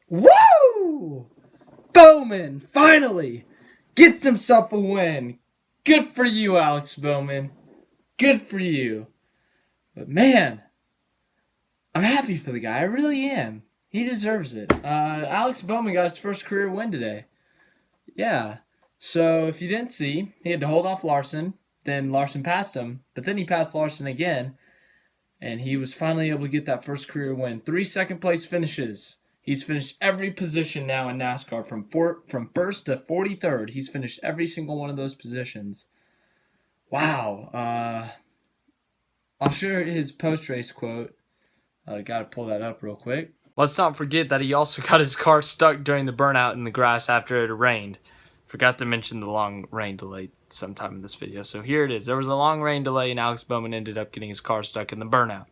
Woo! Bowman finally gets himself a win. Good for you, Alex Bowman. Good for you. But man, I'm happy for the guy. I really am. He deserves it. Alex Bowman got his first career win today. Yeah. So if you didn't see, he had to hold off Larson. Then Larson passed him. But then he passed Larson again. And he was finally able to get that first career win. 3 second place finishes. He's finished every position now in NASCAR from first to 43rd. He's finished every single one of those positions. Wow. I'll share his post-race quote. Got to pull that up real quick. Let's not forget that he also got his car stuck during the burnout in the grass after it rained. Forgot to mention the long rain delay sometime in this video. So here it is. There was a long rain delay and Alex Bowman ended up getting his car stuck in the burnout.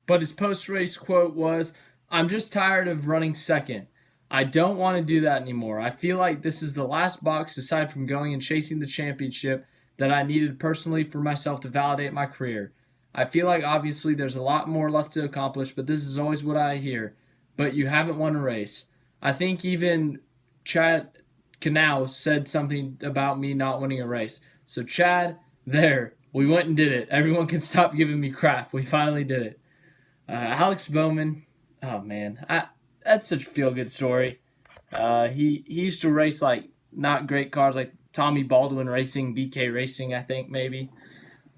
But his post-race quote was, "I'm just tired of running second. I don't want to do that anymore. I feel like this is the last box aside from going and chasing the championship that I needed personally for myself to validate my career. I feel like obviously there's a lot more left to accomplish, but this is always what I hear. But you haven't won a race." I think even Chad Canal said something about me not winning a race. So Chad, we went and did it. Everyone can stop giving me crap. We finally did it. Alex Bowman, oh man, that's such a feel-good story. He used to race like not great cars, like Tommy Baldwin Racing, BK Racing, I think maybe.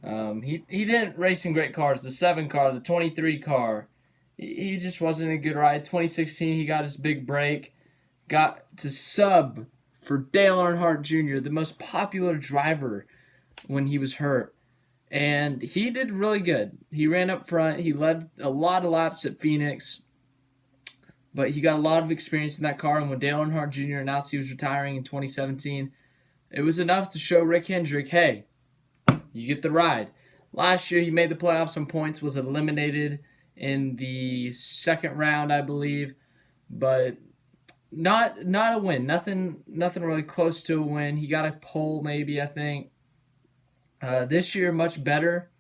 He didn't race in great cars. The 7 car, the 23 car, he just wasn't a good ride. 2016, he got his big break, got to sub for Dale Earnhardt Jr., the most popular driver when he was hurt. And he did really good. He ran up front. He led a lot of laps at Phoenix. But he got a lot of experience in that car. And when Dale Earnhardt Jr. announced he was retiring in 2017, it was enough to show Rick Hendrick, hey, you get the ride. Last year, he made the playoffs on points, was eliminated in the second round, I believe. But not a win. Nothing really close to a win. He got a pole maybe, I think. This year, much better.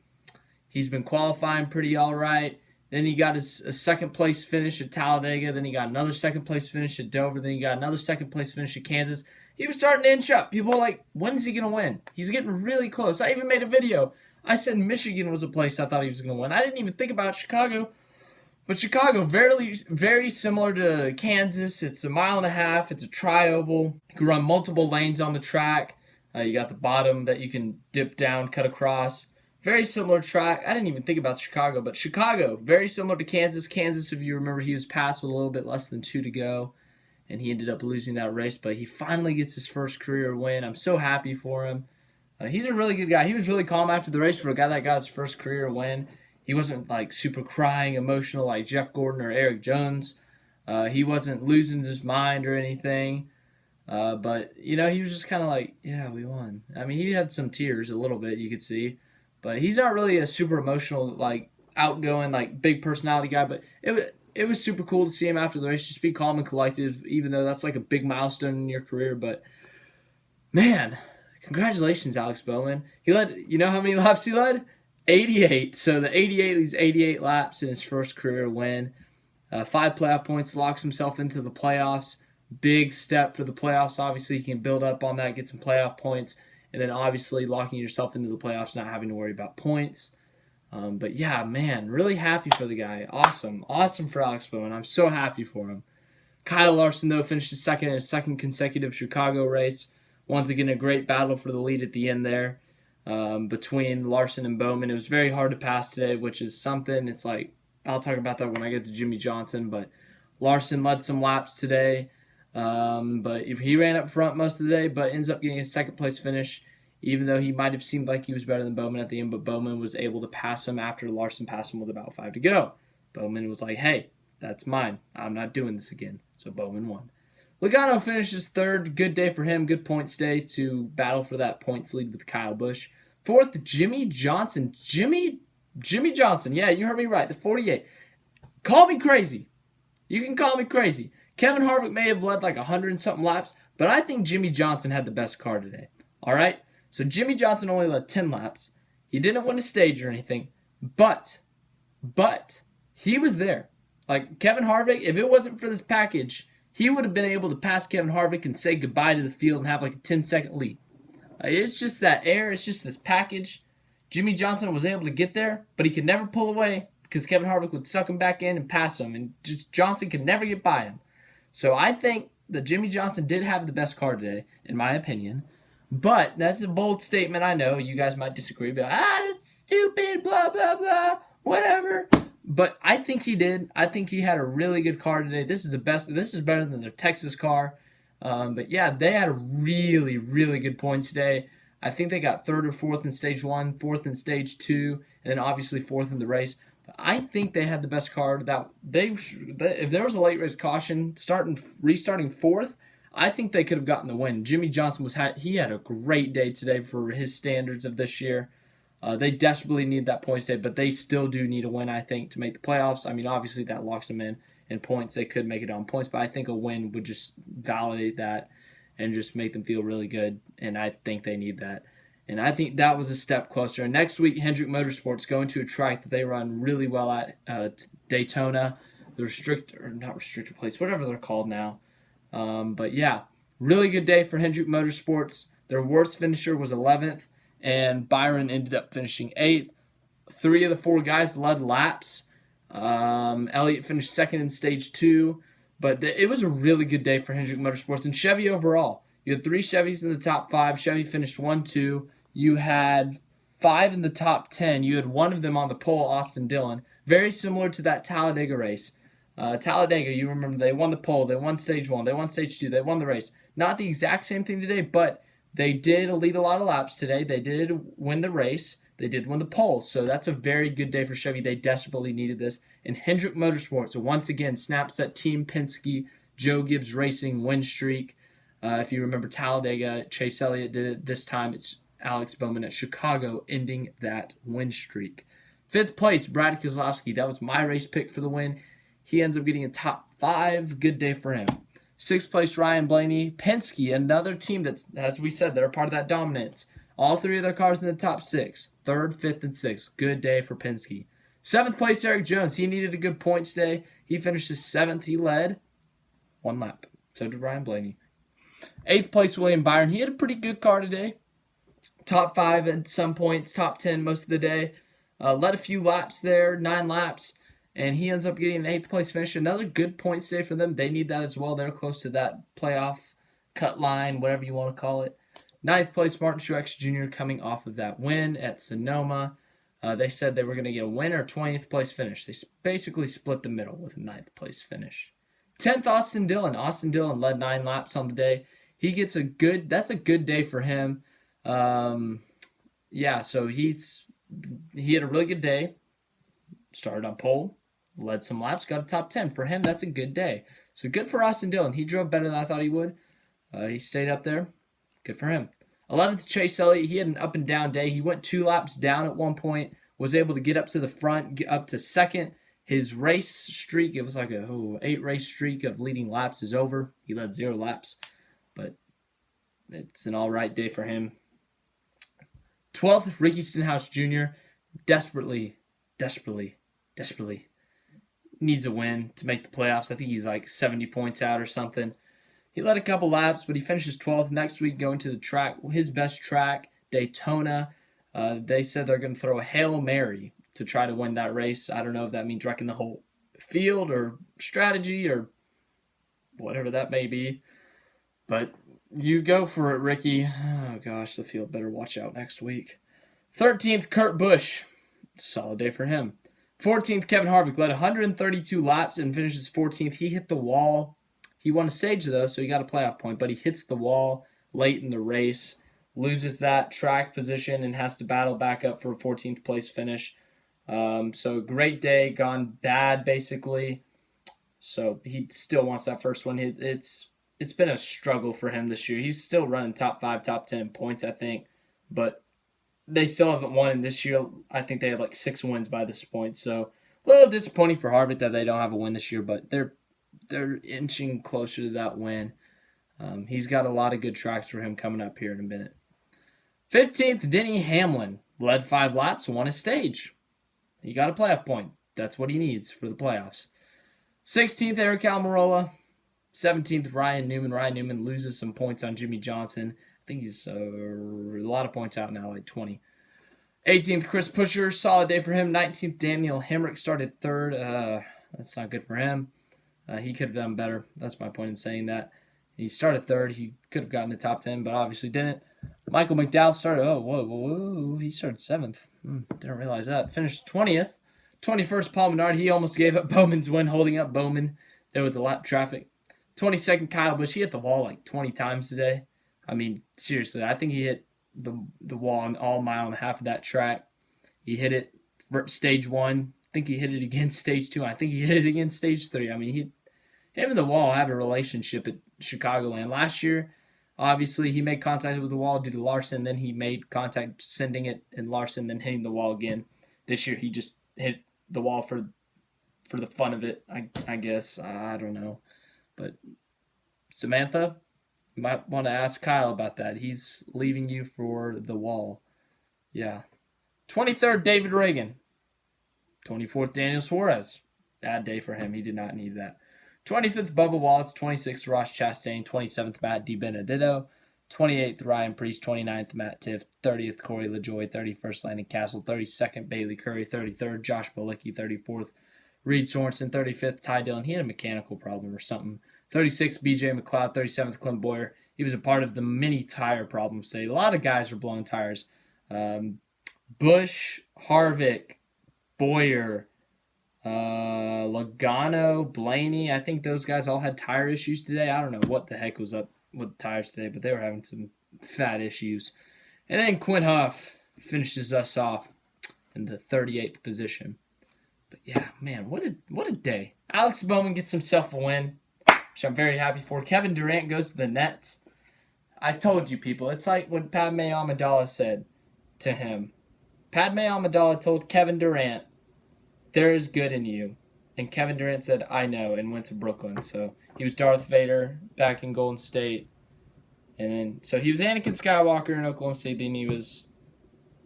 He's been qualifying pretty all right. Then he got a second-place finish at Talladega. Then he got another second-place finish at Dover. Then he got another second-place finish at Kansas. He was starting to inch up. People were like, when's he going to win? He's getting really close. I even made a video. I said Michigan was a place I thought he was going to win. I didn't even think about Chicago. But Chicago, very similar to Kansas. It's a 1.5 miles. It's a tri-oval. You can run multiple lanes on the track. You got the bottom that you can dip down, cut across. Very similar track. I didn't even think about Chicago, but Chicago, very similar to Kansas. Kansas, if you remember, he was passed with a little bit less than 2 to go, and he ended up losing that race. But he finally gets his first career win. I'm so happy for him. He's a really good guy. He was really calm after the race for a guy that got his first career win. He wasn't like super crying, emotional like Jeff Gordon or Eric Jones. He wasn't losing his mind or anything. But, he was just kind of like, yeah, we won. I mean, he had some tears a little bit, you could see. But he's not really a super emotional, like, outgoing, like, big personality guy. But it was super cool to see him after the race just be calm and collected, even though that's like a big milestone in your career. But, man, congratulations, Alex Bowman. He led, how many laps he led? 88. So the 88 leads 88 laps in his first career win. 5 playoff points, locks himself into the playoffs. Big step for the playoffs. Obviously, you can build up on that, get some playoff points, and then obviously locking yourself into the playoffs, not having to worry about points. But yeah, man, really happy for the guy. Awesome for Alex Bowman. I'm so happy for him. Kyle Larson, though, finished second in his second consecutive Chicago race. Once again, a great battle for the lead at the end there. Between Larson and Bowman. It was very hard to pass today, which is something. It's like, I'll talk about that when I get to Jimmy Johnson, but Larson led some laps today. But if he ran up front most of the day, but ends up getting a second place finish, even though he might have seemed like he was better than Bowman at the end, but Bowman was able to pass him after Larson passed him with about 5 to go. Bowman was like, hey, that's mine. I'm not doing this again. So Bowman won. Logano finishes third. Good day for him. Good points day to battle for that points lead with Kyle Busch. Fourth, Jimmy Johnson. Jimmy Johnson. Yeah, you heard me right. The 48. Call me crazy. You can call me crazy. Kevin Harvick may have led like 100 and something laps, but I think Jimmy Johnson had the best car today. All right? So Jimmy Johnson only led 10 laps. He didn't win a stage or anything, but he was there. Like Kevin Harvick, if it wasn't for this package, he would have been able to pass Kevin Harvick and say goodbye to the field and have like a 10-second lead. It's just that air. It's just this package. Jimmy Johnson was able to get there, but he could never pull away because Kevin Harvick would suck him back in and pass him, and just Johnson could never get by him. So I think that Jimmy Johnson did have the best car today, in my opinion. But that's a bold statement. I know you guys might disagree, but that's stupid, blah, blah, blah, whatever. But I think he did. I think he had a really good car today. This is the best. This is better than their Texas car. But yeah, they had really, really good points today. I think they got 3rd or 4th in stage 1, 4th in stage 2, and then obviously 4th in the race. But I think they had the best car. That if there was a late race caution restarting 4th, I think they could have gotten the win. Jimmy Johnson he had a great day today for his standards of this year. They desperately need that points day, but they still do need a win, I think, to make the playoffs. I mean, obviously that locks them in points. They could make it on points, but I think a win would just validate that and just make them feel really good, and I think they need that. And I think that was a step closer. And next week, Hendrick Motorsports going to a track that they run really well at, Daytona, the not restricted plates, whatever they're called now. But yeah, really good day for Hendrick Motorsports. Their worst finisher was 11th, and Byron ended up finishing 8th. 3 of the 4 guys led laps. Elliott finished 2nd in stage 2. But it was a really good day for Hendrick Motorsports and Chevy overall. You had 3 Chevys in the top 5. Chevy finished 1-2. You had 5 in the top 10. You had 1 of them on the pole, Austin Dillon. Very similar to that Talladega race. Talladega, you remember, they won the pole. They won stage 1. They won stage 2. They won the race. Not the exact same thing today, but they did lead a lot of laps today. They did win the race. They did win the pole. So that's a very good day for Chevy. They desperately needed this. And Hendrick Motorsports once again snaps that Team Penske, Joe Gibbs Racing win streak. If you remember Talladega, Chase Elliott did it. This time it's Alex Bowman at Chicago ending that win streak. 5th place, Brad Keselowski. That was my race pick for the win. He ends up getting a top 5. Good day for him. 6th place, Ryan Blaney. Penske, another team that's, as we said, they're part of that dominance. All 3 of their cars in the top 6. 3rd, 5th, and 6th. Good day for Penske. 7th place, Eric Jones. He needed a good points day. He finished his 7th. He led 1 lap. So did Ryan Blaney. 8th place, William Byron. He had a pretty good car today. Top 5 at some points. Top 10 most of the day. Led a few laps there. 9 laps. And he ends up getting an 8th place finish. Another good points day for them. They need that as well. They're close to that playoff cut line, whatever you want to call it. 9th place, Martin Truex Jr. coming off of that win at Sonoma. They said they were going to get a win or 20th place finish. They basically split the middle with a 9th place finish. 10th, Austin Dillon. Austin Dillon led 9 laps on the day. He gets that's a good day for him. Yeah, so he had a really good day. Started on pole, led some laps, got a top 10. For him, that's a good day. So good for Austin Dillon. He drove better than I thought he would. He stayed up there. Good for him. 11th, Chase Elliott. He had an up and down day. He went 2 laps down at one point, was able to get up to the front, get up to 2nd. His race streak, it was like a 8-race streak of leading laps is over. He led 0 laps, but it's an all right day for him. 12th, Ricky Stenhouse Jr. desperately needs a win to make the playoffs. I think he's like 70 points out or something. He led a couple laps, but he finishes 12th. Next week, going to the track, his best track, Daytona. They said they're going to throw a Hail Mary to try to win that race. I don't know if that means wrecking the whole field or strategy or whatever that may be. But you go for it, Ricky. Oh, gosh, the field better watch out next week. 13th, Kurt Busch. Solid day for him. 14th, Kevin Harvick led 132 laps and finishes 14th. He hit the wall. He won a stage, though, so he got a playoff point, but he hits the wall late in the race, loses that track position, and has to battle back up for a 14th place finish. So great day, gone bad, basically. So he still wants that first one. It's been a struggle for him this year. He's still running top 5, top 10 points, I think, but they still haven't won in this year. I think they have like 6 wins by this point. So a little disappointing for Harvick that they don't have a win this year, but they're inching closer to that win. He's got a lot of good tracks for him coming up here in a minute. 15th, Denny Hamlin led 5 laps and won a stage. He got a playoff point. That's what he needs for the playoffs. 16th, Eric Almirola. 17th, Ryan Newman. Ryan Newman loses some points on Jimmy Johnson. I think he's a lot of points out now, like 20. 18th, Chris Pusher. Solid day for him. 19th, Daniel Hemrick started third. That's not good for him. He could have done better. That's my point in saying that. He started third. He could have gotten the top 10, but obviously didn't. Michael McDowell started, he started 7th. Didn't realize that. Finished 20th. 21st, Paul Menard. He almost gave up Bowman's win, holding up Bowman there with the lap traffic. 22nd, Kyle Busch. He hit the wall like 20 times today. I mean, seriously, I think he hit the wall on all mile and a half of that track. He hit it for stage 1. I think he hit it again stage 2. I think he hit it again stage 3. I mean, him and the wall have a relationship at Chicagoland. Last year, obviously, he made contact with the wall due to Larson. Then he made contact sending it, and Larson then hitting the wall again. This year, he just hit the wall for the fun of it, I guess. I don't know. But Samantha, you might want to ask Kyle about that. He's leaving you for the wall. Yeah. 23rd, David Reagan. 24th, Daniel Suarez. Bad day for him. He did not need that. 25th, Bubba Wallace. 26th, Ross Chastain. 27th, Matt DiBenedetto. 28th, Ryan Preece. 29th, Matt Tiff. 30th, Corey LaJoie. 31st, Landon Castle. 32nd, Bailey Curry. 33rd, Josh Malicki. 34th, Reed Sorensen. 35th, Ty Dillon. He had a mechanical problem or something. 36th, BJ McLeod. 37th, Clint Boyer. He was a part of the many tire problems today. A lot of guys are blowing tires. Bush, Harvick, Boyer, Logano, Blaney. I think those guys all had tire issues today. I don't know what the heck was up with the tires today, but they were having some fat issues. And then Quinn Huff finishes us off in the 38th position. But yeah, man, what a day. Alex Bowman gets himself a win, which I'm very happy for. Kevin Durant goes to the Nets. I told you, people. It's like what Padme Amidala said to him. Padme Amidala told Kevin Durant, "There is good in you." And Kevin Durant said, "I know," and went to Brooklyn. So he was Darth Vader back in Golden State. And then, so he was Anakin Skywalker in Oklahoma State. Then he was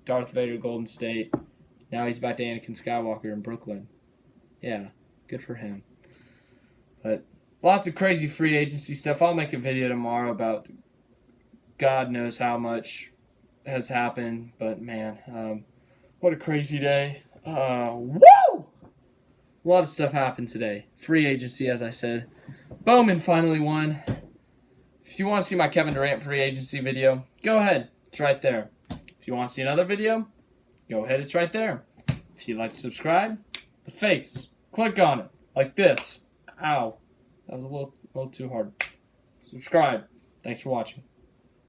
Darth Vader, Golden State. Now he's back to Anakin Skywalker in Brooklyn. Yeah, good for him. But lots of crazy free agency stuff. I'll make a video tomorrow about God knows how much has happened. But man, what a crazy day. Woo! A lot of stuff happened today. Free agency, as I said. Bowman finally won. If you want to see my Kevin Durant free agency video, go ahead. It's right there. If you want to see another video, go ahead. It's right there. If you'd like to subscribe, the face. Click on it. Like this. Ow. That was a little too hard. Subscribe. Thanks for watching.